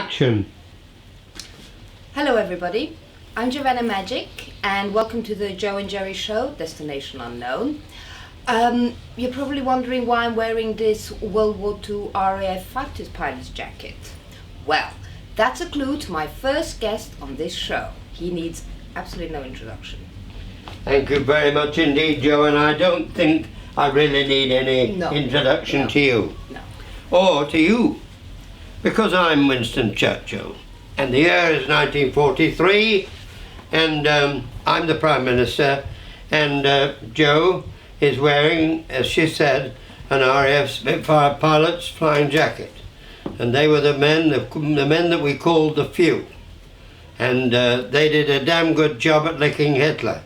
Action! Hello everybody, I'm Jovana Majic and welcome to the Joe and Gerry show, Destination Unknown. You're probably wondering why I'm wearing this World War II RAF fighter pilot's jacket. Well, that's a clue to my first guest on this show. He needs absolutely no introduction. Thank you very much indeed, Joe, and I don't think I really need any introduction to you. No. Or to you, because I'm Winston Churchill, and the year is 1943, and I'm the Prime Minister, and Joe is wearing, as she said, an RAF Spitfire pilot's flying jacket, and they were the men that we called the few, and they did a damn good job at licking Hitler,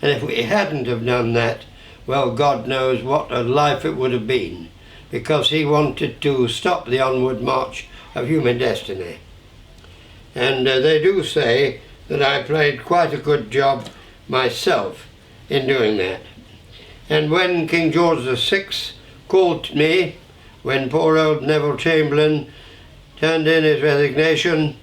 and if we hadn't have done that, well, God knows what a life it would have been, because he wanted to stop the onward march of human destiny. And they do say that I played quite a good job myself in doing that. And when King George VI called me, when poor old Neville Chamberlain turned in his resignation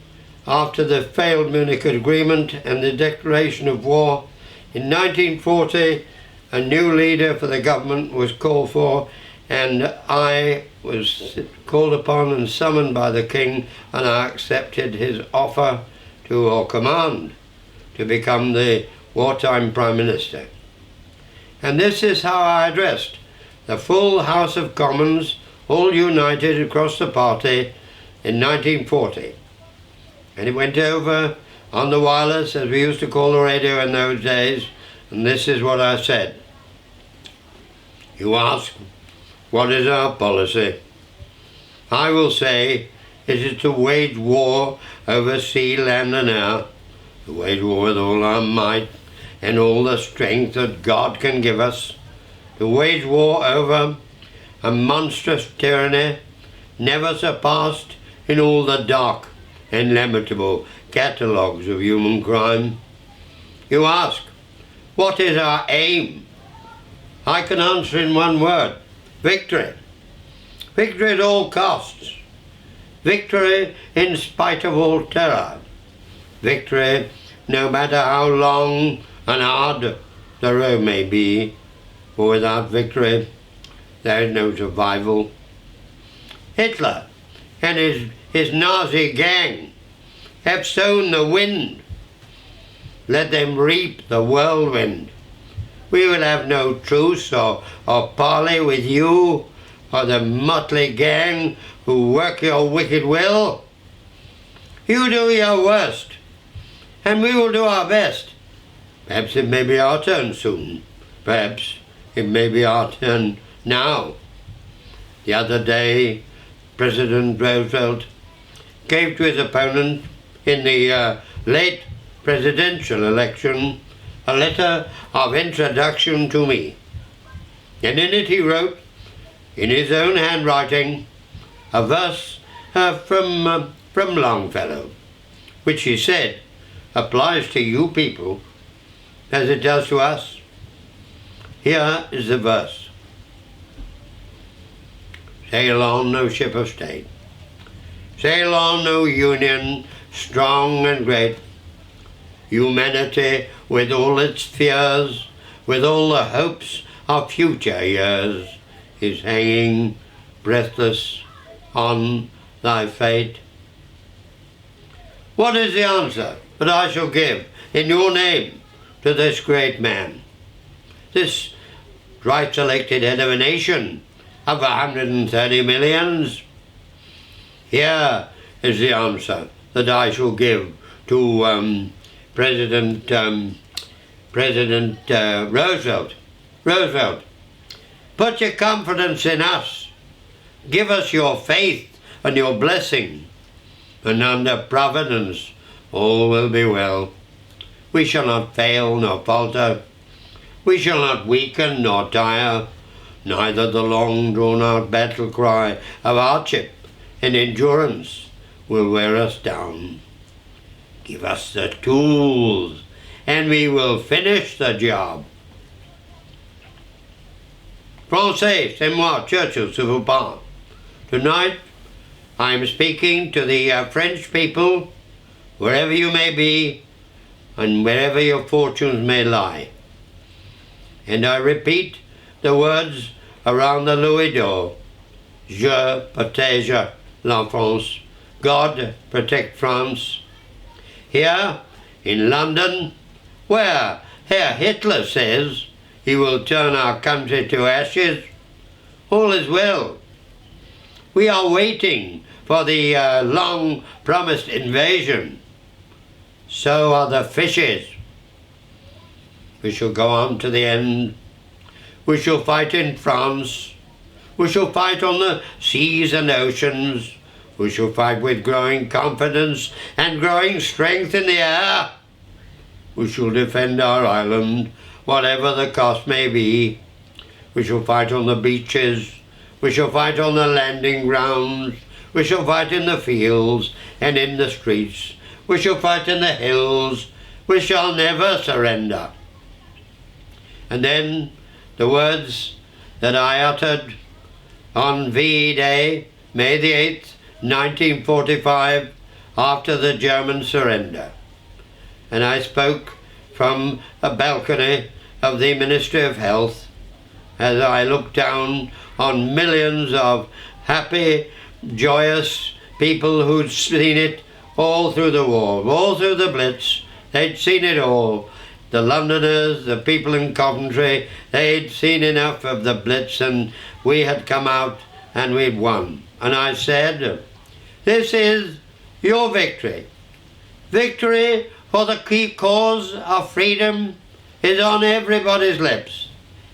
after the failed Munich Agreement and the declaration of war, in 1940 a new leader for the government was called for, and I was called upon and summoned by the King, and I accepted his offer or command to become the wartime Prime Minister. And this is how I addressed the full House of Commons, all united across the party, in 1940. And it went over on the wireless, as we used to call the radio in those days, and this is what I said. You ask, what is our policy? I will say it is to wage war over sea, land and air, to wage war with all our might and all the strength that God can give us, to wage war over a monstrous tyranny never surpassed in all the dark and lamentable catalogues of human crime. You ask, what is our aim? I can answer in one word: victory. Victory at all costs. Victory in spite of all terror. Victory no matter how long and hard the road may be, for without victory there is no survival. Hitler and his Nazi gang have sown the wind. Let them reap the whirlwind. We will have no truce or parley with you or the motley gang who work your wicked will. You do your worst, and we will do our best. Perhaps it may be our turn soon. Perhaps it may be our turn now. The other day, President Roosevelt gave to his opponent in the late presidential election a letter of introduction to me. And in it he wrote, in his own handwriting, a verse from Longfellow, which he said applies to you people as it does to us. Here is the verse. Sail on, no ship of state. Sail on, no union, strong and great. Humanity, with all its fears, with all the hopes of future years, is hanging breathless on thy fate. What is the answer that I shall give in your name to this great man, this thrice elected head of a nation of 130 millions? Here is the answer that I shall give to President Roosevelt. Roosevelt, put your confidence in us. Give us your faith and your blessing, and under providence all will be well. We shall not fail nor falter. We shall not weaken nor tire. Neither the long drawn-out battle cry of hardship and endurance will wear us down. Give us the tools, and we will finish the job. Français, c'est moi, Churchill, s'il vous plaît. Tonight, I am speaking to the French people, wherever you may be, and wherever your fortunes may lie. And I repeat the words around the Louis d'Or. Je protège la France. God protect France. Here in London, where Herr Hitler says he will turn our country to ashes, all is well. We are waiting for the long-promised invasion. So are the fishes. We shall go on to the end. We shall fight in France. We shall fight on the seas and oceans. We shall fight with growing confidence and growing strength in the air. We shall defend our island, whatever the cost may be. We shall fight on the beaches. We shall fight on the landing grounds. We shall fight in the fields and in the streets. We shall fight in the hills. We shall never surrender. And then the words that I uttered on VE Day, May the 8th, 1945, after the German surrender. And I spoke from a balcony of the Ministry of Health as I looked down on millions of happy, joyous people who'd seen it all through the war, all through the Blitz. They'd seen it all. The Londoners, the people in Coventry, they'd seen enough of the Blitz, and we had come out and we'd won. And I said, this is your victory. Victory for the key cause of freedom is on everybody's lips.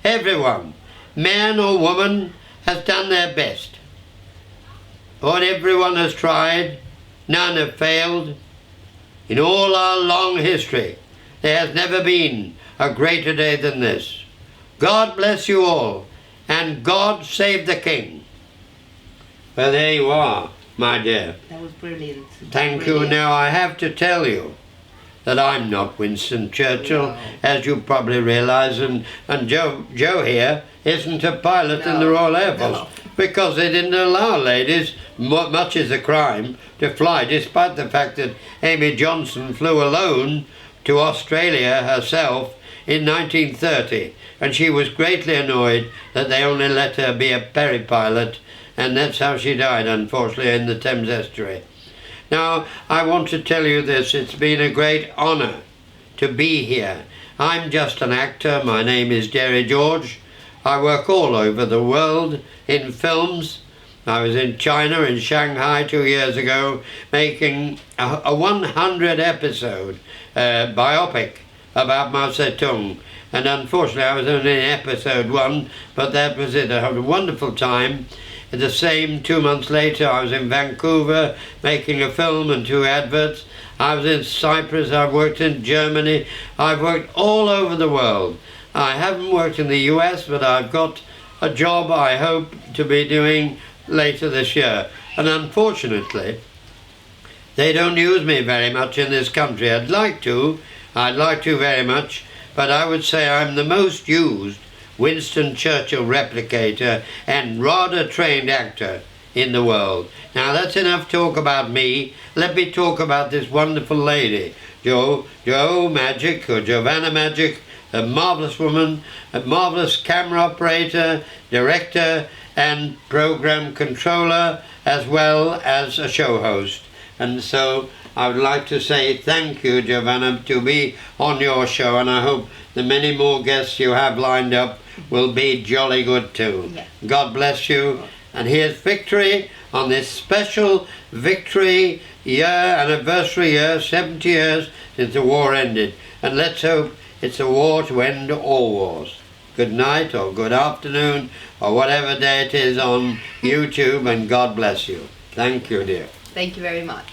Everyone, man or woman, has done their best. What everyone has tried, none have failed. In all our long history, there has never been a greater day than this. God bless you all, and God save the King. Well, there you are, my dear. That was brilliant. Thank you. Now, I have to tell you that I'm not Winston Churchill, No. as you probably realise, and Joe here isn't a pilot in the Royal Air Force, because they didn't allow ladies, much is a crime, to fly, despite the fact that Amy Johnson flew alone to Australia herself in 1930, and she was greatly annoyed that they only let her be a Perry pilot, and that's how she died, unfortunately, in the Thames Estuary. Now, I want to tell you this, it's been a great honour to be here. I'm just an actor, my name is Gerry George. I work all over the world in films. I was in China, in Shanghai 2 years ago, making a 100 episode biopic about Mao Zedong. And unfortunately I was only in episode 1, but that was it. I had a wonderful time. The same 2 months later I was in Vancouver making a film and 2 adverts. I was in Cyprus, I've worked in Germany, I've worked all over the world. I haven't worked in the US, but I've got a job I hope to be doing later this year. And unfortunately, they don't use me very much in this country. I'd like to very much, but I would say I'm the most used Winston Churchill replicator and rather trained actor in the world. Now that's enough talk about me. Let me talk about this wonderful lady, Joe Majic, or Jovana Majic, a marvellous woman, a marvellous camera operator, director and program controller, as well as a show host. And so I would like to say thank you, Jovana, to be on your show, and I hope the many more guests you have lined up will be jolly good too. Yeah. God bless you. And here's victory on this special victory year, anniversary year, 70 years since the war ended. And let's hope it's a war to end all wars. Good night or good afternoon or whatever day it is on YouTube, and God bless you. Thank you, dear. Thank you very much.